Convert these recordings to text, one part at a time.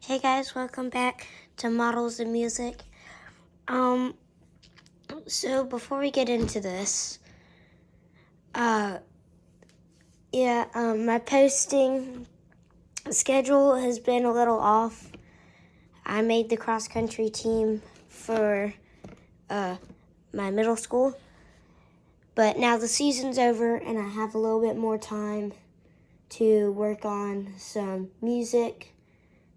Hey guys, welcome back to Models and Music. So before we get into this, my posting schedule has been a little off. I made the cross-country team for my middle school, but now the season's over and I have a little bit more time to work on some music,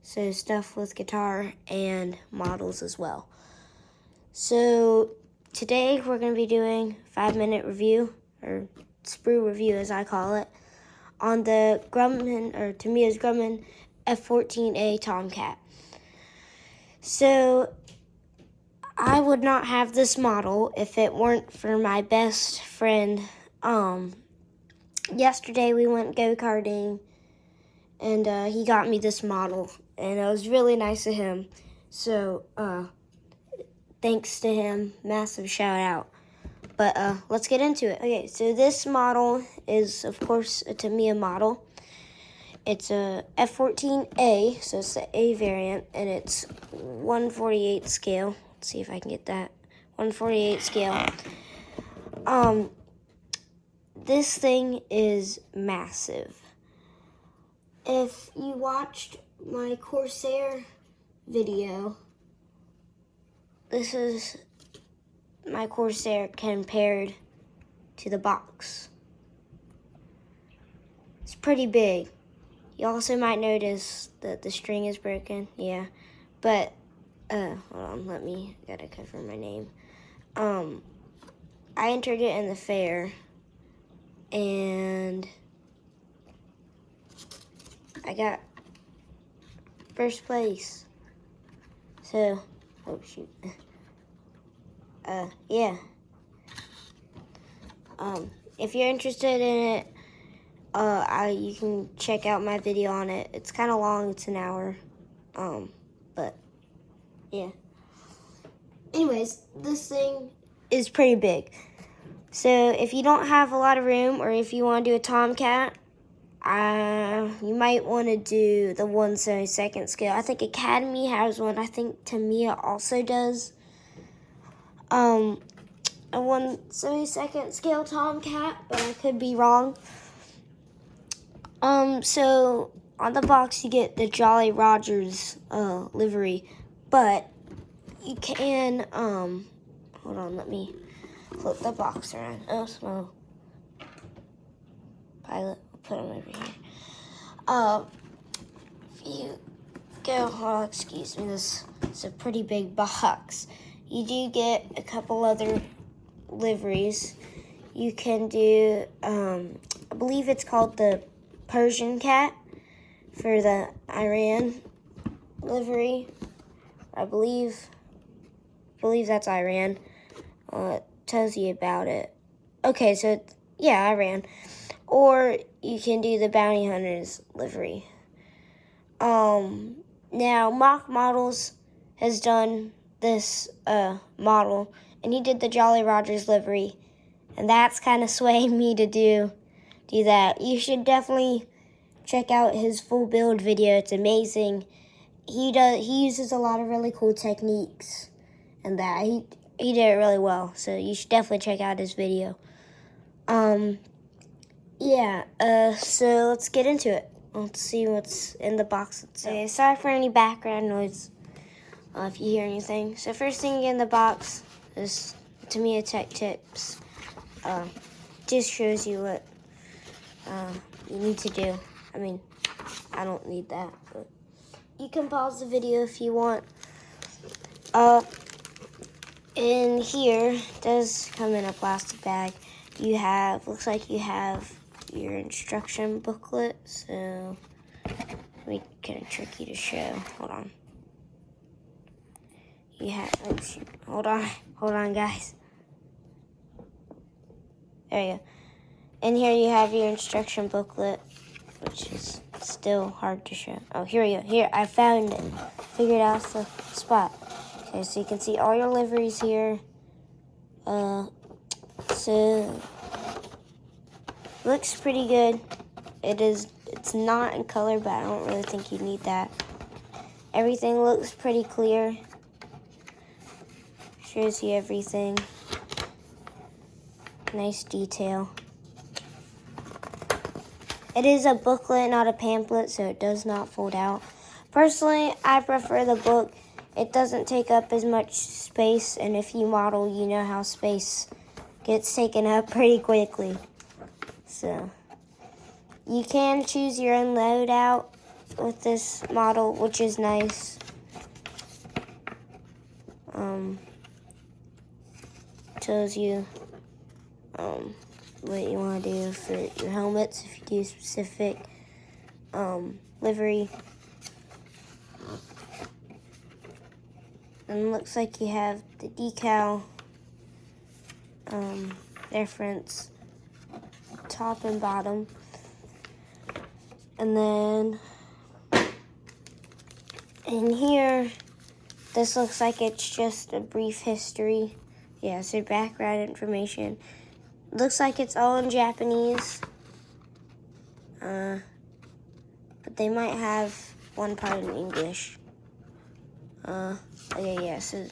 so stuff with guitar and models as well. So today we're going to be doing a 5-minute review, or Sprue review as I call it, on the Grumman, or Tamiya's Grumman F-14 Tomcat. So I would not have this model if it weren't for my best friend. Yesterday we went go-karting and he got me this model and it was really nice of him. So thanks to him, massive shout out. But let's get into it. Okay, so this model is, of course, a Tamiya model. It's a F-14A, so it's the A variant, and it's 1/48 scale. Let's see if I can get that. 1/48 scale. This thing is massive. If you watched my Corsair video, this is my Corsair compared to the box. It's pretty big. You also might notice that the string is broken, yeah. But, hold on, gotta cover my name. I entered it in the fair, and I got first place. So, oh shoot. Yeah. If you're interested in it, you can check out my video on it. It's kind of long, it's an hour. But, yeah. Anyways, this thing is pretty big. So, if you don't have a lot of room, or if you want to do a Tomcat, you might want to do the 1/72 scale. I think Academy has one. I think Tamiya also does. A 1/72 scale Tomcat, but I could be wrong. So on the box you get the Jolly Rogers livery, but you can hold on, let me flip the box around. Oh, small pilot, I'll put them over here. If you go, oh, excuse me, this is a pretty big box. You do get a couple other liveries. You can do, I believe it's called the Persian Cat for the Iran livery. I believe that's Iran. It tells you about it. Okay, so yeah, Iran. Or you can do the Bounty Hunters livery. Now Mock Models has done this model, and he did the Jolly Rogers livery, and that's kind of swaying me to do that. You should definitely check out his full build video. It's amazing. He uses a lot of really cool techniques, and that he did it really well. So you should definitely check out his video. So let's get into it. Let's see what's in the box itself. Okay, sorry for any background noise if you hear anything. So first thing you get in the box is Tamiya Tech Tips. Just shows you what you need to do. I mean, I don't need that, but you can pause the video if you want. In here, it does come in a plastic bag. Looks like you have your instruction booklet, so let me kind of tricky to show. Hold on. Oh shoot, hold on guys. There you go. And here you have your instruction booklet, which is still hard to show. Oh, here we go. Here, I found it. Figured out the spot. Okay, so you can see all your liveries here. So looks pretty good. It's not in color, but I don't really think you need that. Everything looks pretty clear. Shows you everything. Nice detail. It is a booklet, not a pamphlet, so it does not fold out. Personally, I prefer the book. It doesn't take up as much space, and if you model, you know how space gets taken up pretty quickly. So, you can choose your own loadout with this model, which is nice. Tells you what you want to do for your helmets, if you do specific livery. And it looks like you have the decal reference top and bottom. And then in here, this looks like it's just a brief history. Yeah, so background information. Looks like it's all in Japanese. But they might have one part in English. Okay, yeah, so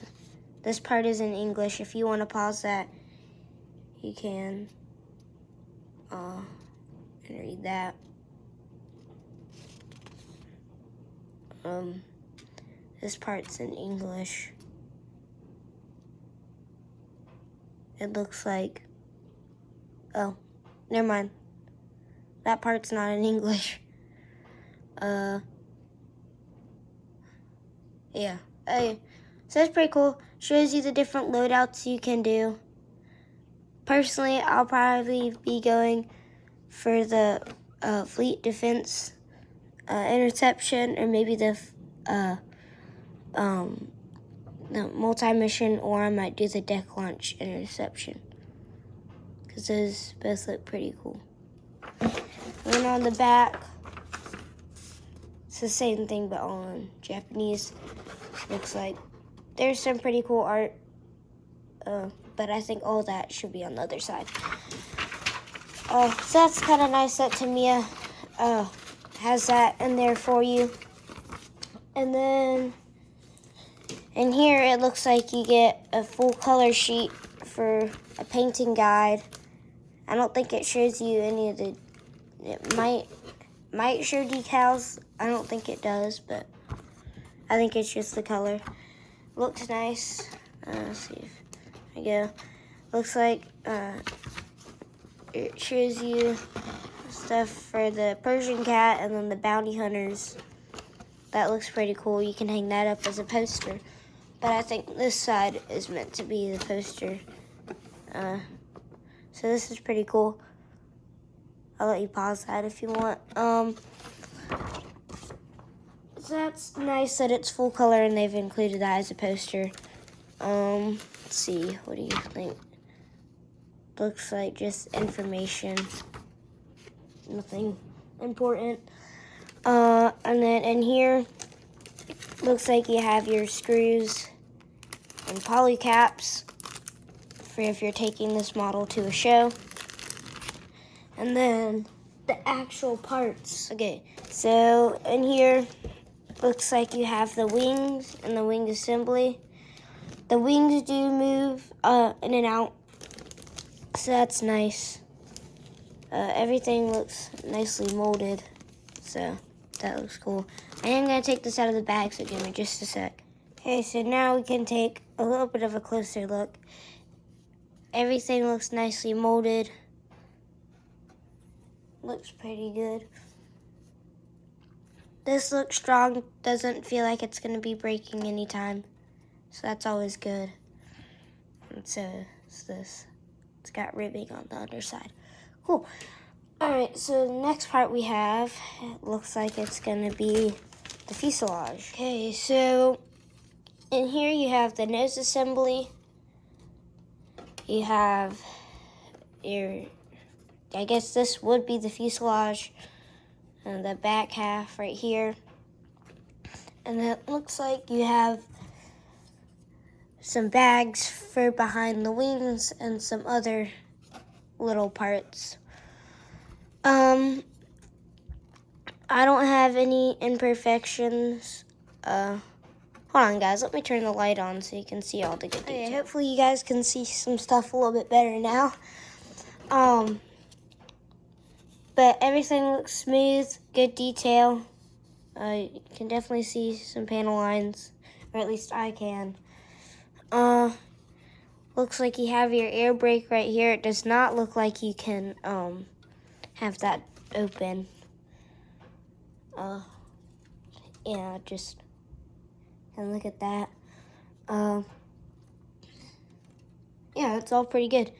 this part is in English. If you want to pause that, you can. And read that. This part's in English. It looks like, oh, never mind. That part's not in English. Yeah. So it's pretty cool. Shows you the different loadouts you can do. Personally, I'll probably be going for the fleet defense interception, or maybe the multi-mission, or I might do the deck launch interception, because those both look pretty cool. Then on the back, it's the same thing but all in Japanese. Looks like there's some pretty cool art, but I think all that should be on the other side. So that's kind of nice that Tamiya has that in there for you. And then in here, it looks like you get a full color sheet for a painting guide. I don't think it shows you any of the, it might show decals. I don't think it does, but I think it's just the color. Looks nice. Let's see if I go. Looks like it shows you stuff for the Persian cat and then the bounty hunters. That looks pretty cool. You can hang that up as a poster. But I think this side is meant to be the poster. So this is pretty cool. I'll let you pause that if you want. So that's nice that it's full color and they've included that as a poster. Let's see, what do you think? Looks like just information. Nothing important. And then in here, looks like you have your screws and polycaps for if you're taking this model to a show. And then the actual parts. Okay, so in here, looks like you have the wings and the wing assembly. The wings do move in and out, so that's nice. Everything looks nicely molded, so that looks cool. I am going to take this out of the bag, so give me just a sec. Okay, so now we can take a little bit of a closer look. Everything looks nicely molded. Looks pretty good. This looks strong, doesn't feel like it's going to be breaking anytime, so that's always good. And so it's this. It's got ribbing on the underside. Cool. Alright, so the next part we have, it looks like it's going to be the fuselage. Okay, so in here you have the nose assembly. You have your, I guess this would be the fuselage, and the back half right here. And it looks like you have some bags for behind the wings and some other little parts. I don't have any imperfections Hold on, guys. Let me turn the light on so you can see all the good details. Okay, hopefully you guys can see some stuff a little bit better now. But everything looks smooth, good detail. You can definitely see some panel lines, or at least I can. Looks like you have your air brake right here. It does not look like you can have that open. Yeah, just and look at that. Yeah, it's all pretty good.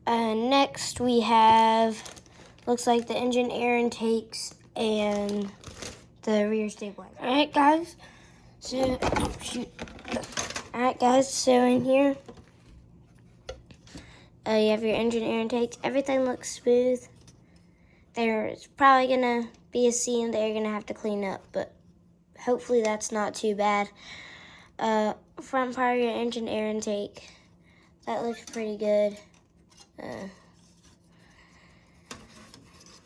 Next we have, looks like the engine air intakes and the rear stabilizer. Alright guys, so, Alright guys, so in here, you have your engine air intakes. Everything looks smooth. There's probably gonna be a seam that you're gonna have to clean up, but hopefully that's not too bad. Front part of your engine air intake, that looks pretty good.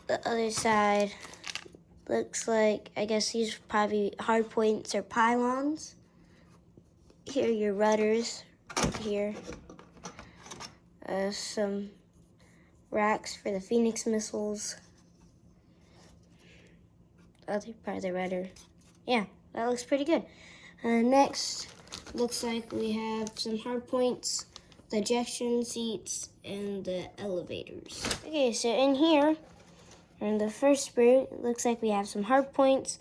The other side looks like, I guess these are probably hard points or pylons. Here are your rudders here. Some racks for the Phoenix missiles. Other part of the rudder. Yeah, that looks pretty good. Next, looks like we have some hard points, the ejection seats, and the elevators. Okay, so in here, in the first sprue, it looks like we have some hard points,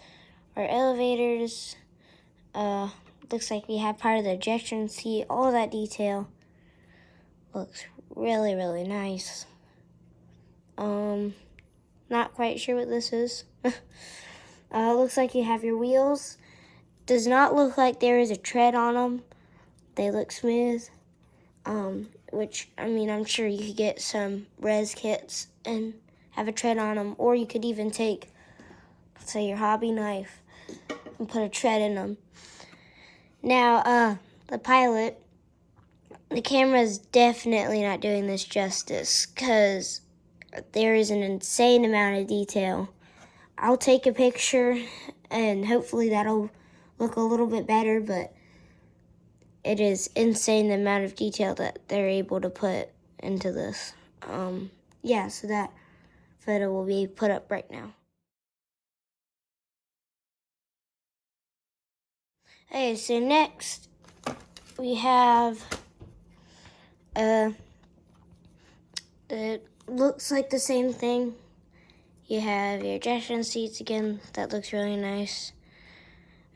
our elevators. Looks like we have part of the ejection seat. All that detail looks really, really nice. Not quite sure what this is. Looks like you have your wheels. Does not look like there is a tread on them. They look smooth. Which, I mean, I'm sure you could get some res kits and have a tread on them, or you could even take, say, your hobby knife and put a tread in them. Now, the pilot, the camera is definitely not doing this justice because there is an insane amount of detail. I'll take a picture and hopefully that'll look a little bit better, but it is insane the amount of detail that they're able to put into this. Yeah, so that photo will be put up right now. Okay, so next we have, it looks like the same thing. You have your ejection seats again, that looks really nice.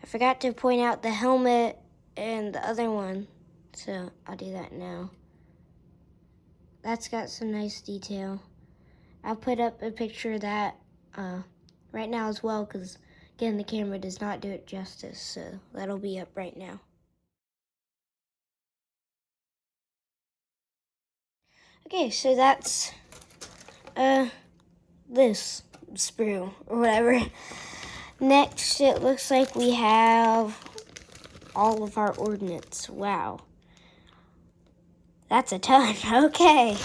I forgot to point out the helmet and the other one, so I'll do that now. That's got some nice detail. I'll put up a picture of that right now as well, because again, the camera does not do it justice, so that'll be up right now. Okay, so that's this sprue or whatever. Next, it looks like we have all of our ordnance. Wow. That's a ton. Okay.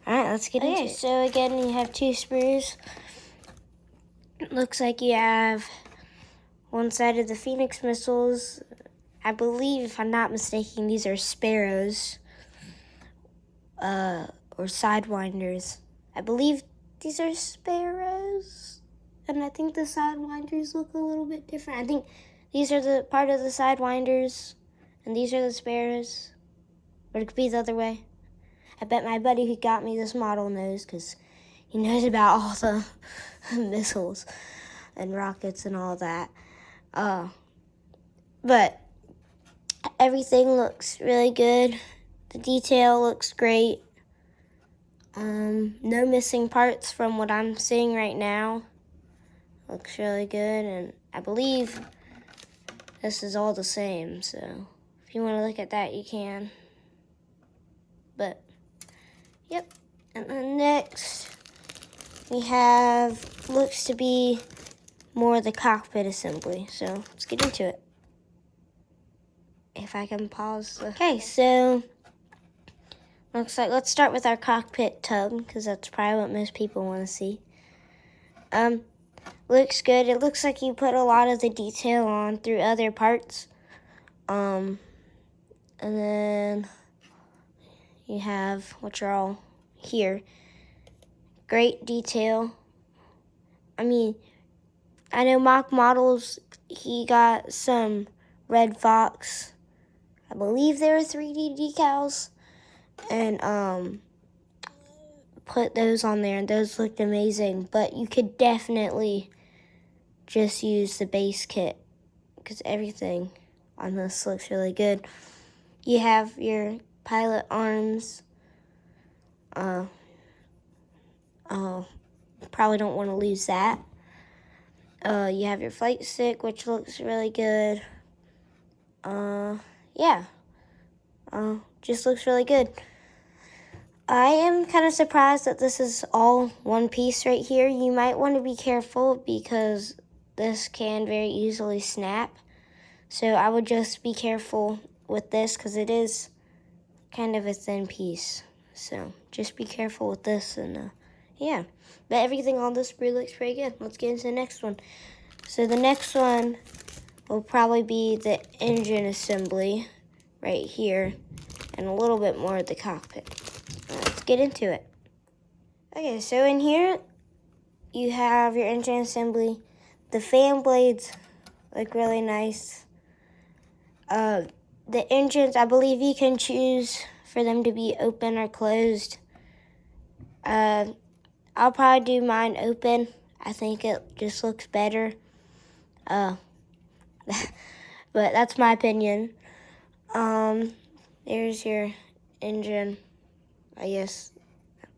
Alright, let's get into it. So again, you have two sprues. It looks like you have one side of the Phoenix missiles. I believe, if I'm not mistaken, these are sparrows. Or sidewinders. I believe these are sparrows. And I think the sidewinders look a little bit different. I think these are the part of the sidewinders, and these are the sparrows. Or it could be the other way. I bet my buddy who got me this model knows, because he knows about all the missiles and rockets and all that. But everything looks really good. The detail looks great. No missing parts from what I'm seeing right now. Looks really good, and I believe this is all the same, so if you want to look at that, you can. But, yep. And then next, we have, looks to be more of the cockpit assembly, so let's get into it. If I can pause the... Okay, so looks like, let's start with our cockpit tub, because that's probably what most people want to see. looks good. It looks like you put a lot of the detail on through other parts. And then you have, which are all here, great detail. I mean, I know mock models, he got some Red Fox, I believe they were 3D decals, and put those on there, and those looked amazing. But you could definitely just use the base kit because everything on this looks really good. You have your pilot arms. Probably don't want to lose that. You have your flight stick, which looks really good. Yeah. Just looks really good. I am kind of surprised that this is all one piece right here. You might want to be careful because this can very easily snap. So I would just be careful with this because it is kind of a thin piece. So just be careful with this, and yeah. But everything on this sprue looks pretty good. Let's get into the next one. So the next one will probably be the engine assembly right here and a little bit more of the cockpit. Let's get into it. Okay, so in here you have your engine assembly. The fan blades look really nice. The engines, I believe you can choose for them to be open or closed. I'll probably do mine open. I think it just looks better. But that's my opinion. There's your engine, I guess,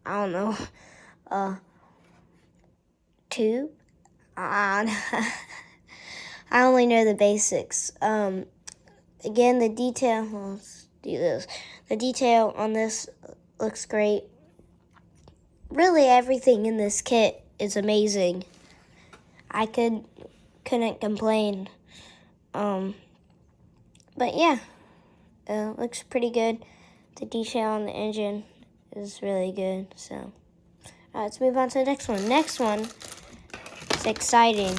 I don't know, tube? I only know the basics. Again, the detail, let's do this. The detail on this looks great. Really, everything in this kit is amazing. I couldn't complain. But yeah, looks pretty good. The detail on the engine is really good. So, let's move on to the next one. Next one is exciting.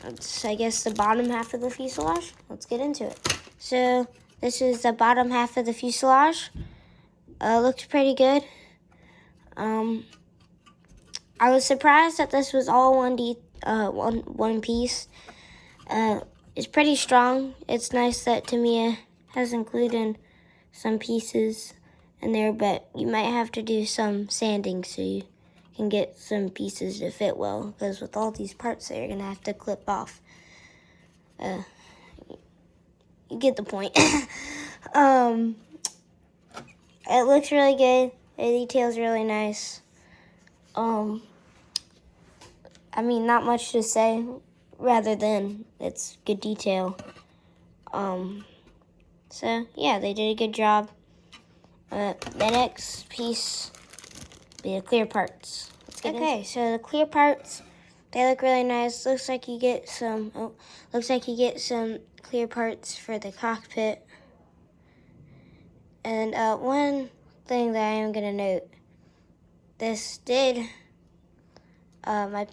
It's, I guess, the bottom half of the fuselage. Let's get into it. So, this is the bottom half of the fuselage. Looks pretty good. I was surprised that this was all one piece. It's pretty strong. It's nice that Tamiya has included some pieces in there, but you might have to do some sanding so you can get some pieces to fit well, because with all these parts that you're going to have to clip off. You get the point. It looks really good. The detail's really nice. I mean, not much to say, rather than it's good detail. So, yeah, they did a good job. The next piece be the clear parts. Okay, so the clear parts, they look really nice. Looks like you get some clear parts for the cockpit. And one thing that I am gonna note, my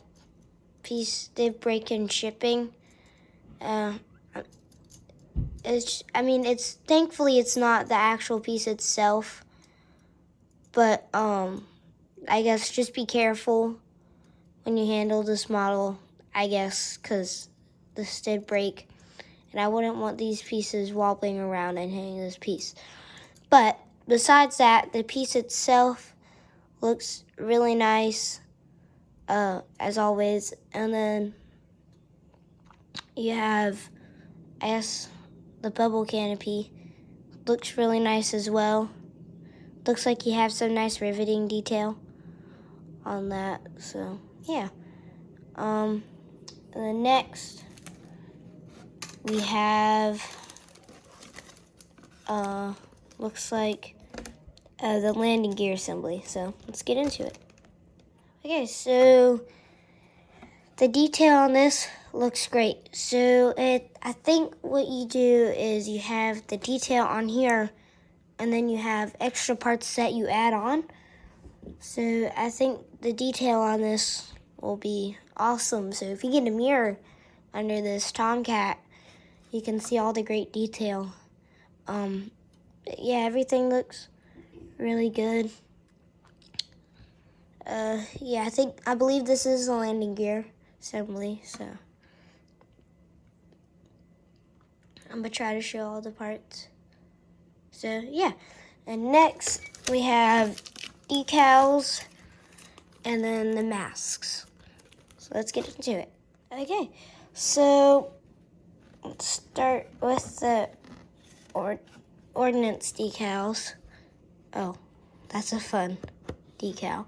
piece did break in shipping. Thankfully it's not the actual piece itself, but I guess just be careful when you handle this model, I guess, because this did break, and I wouldn't want these pieces wobbling around and hitting this piece. But besides that, the piece itself looks really nice, as always. And then you have, I guess, the bubble canopy. Looks really nice as well. Looks like you have some nice riveting detail on that. So yeah. And then next we have looks like the landing gear assembly. So let's get into it. Okay, so the detail on this looks great. So I think what you do is you have the detail on here, and then you have extra parts that you add on. So I think the detail on this will be awesome. So if you get a mirror under this Tomcat, you can see all the great detail. Yeah, everything looks really good. Yeah, I believe this is a landing gear assembly, so I'm gonna try to show all the parts. So yeah, and next we have decals and then the masks. So let's get into it. Okay, so let's start with the ordnance decals. Oh, that's a fun decal.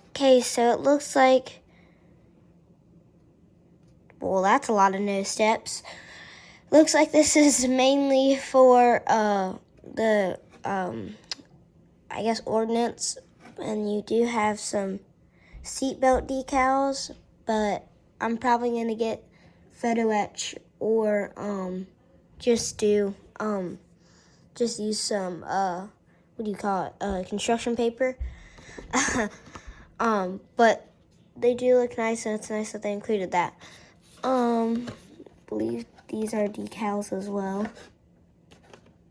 Okay, so it looks like, well, that's a lot of no steps. Looks like this is mainly for the I guess ordnance, and you do have some seatbelt decals, but I'm probably gonna get photo etch or just use some what do you call it, construction paper. But they do look nice, and it's nice that they included that. I believe these are decals as well,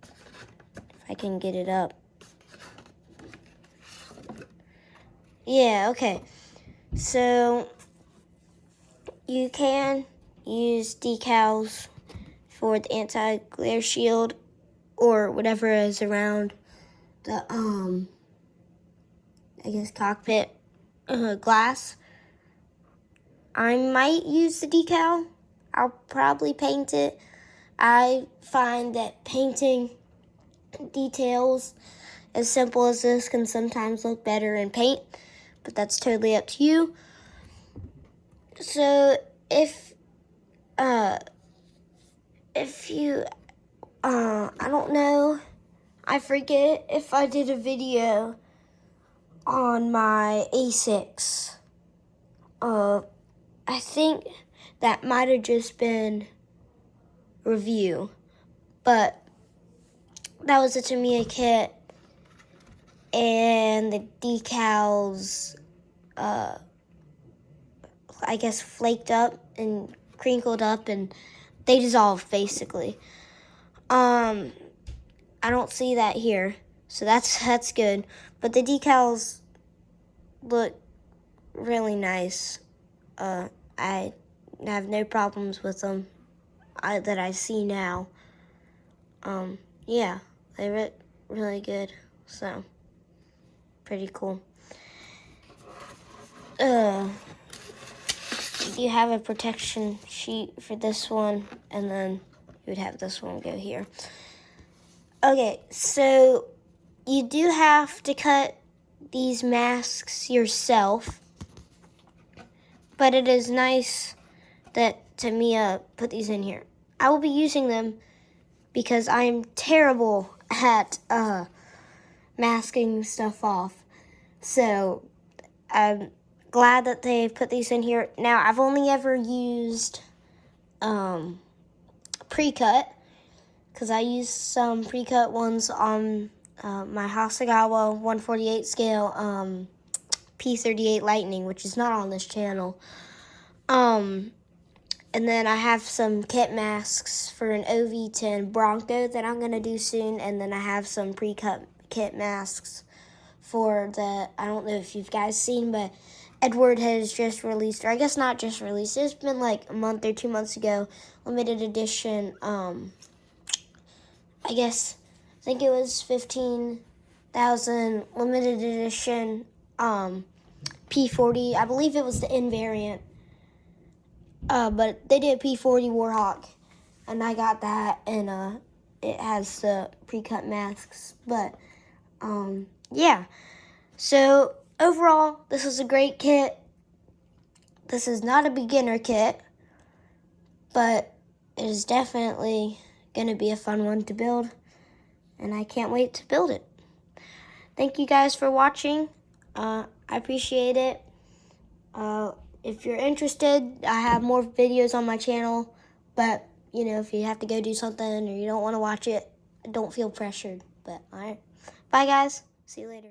if I can get it up. Yeah, okay. So you can use decals for the anti-glare shield or whatever is around the I guess cockpit glass. I might use the decal. I'll probably paint it. I find that painting details as simple as this can sometimes look better in paint, but that's totally up to you. So if you I don't know, I forget if I did a video on my A6. I think that might have just been review, but that was a Tamiya kit, and the decals I guess flaked up and crinkled up, and they dissolved basically. I don't see that here, so that's good. But the decals look really nice. I have no problems with them that I see now. Yeah, they look really good, so pretty cool. You have a protection sheet for this one, and then you would have this one go here. Okay, so you do have to cut these masks yourself, but it is nice that Tamiya put these in here. I will be using them because I am terrible at masking stuff off. So I'm glad that they put these in here. Now, I've only ever used pre-cut, because I used some pre-cut ones on my Hasegawa 148 scale P38 Lightning, which is not on this channel. And then I have some kit masks for an OV10 Bronco that I'm going to do soon, and then I have some pre-cut kit masks for the, I don't know if you've guys seen, but Edward has just released, or I guess not just released, it's been like a month or 2 months ago, limited edition, I think it was 15,000 limited edition P40. I believe it was the N variant. But they did P40 Warhawk, and I got that, and it has the pre-cut masks. But yeah. So overall, this is a great kit. This is not a beginner kit, but it is definitely going to be a fun one to build, and I can't wait to build it. Thank you guys for watching. I appreciate it. If you're interested, I have more videos on my channel, but, you know, if you have to go do something or you don't want to watch it, don't feel pressured. But, all right. Bye, guys. See you later.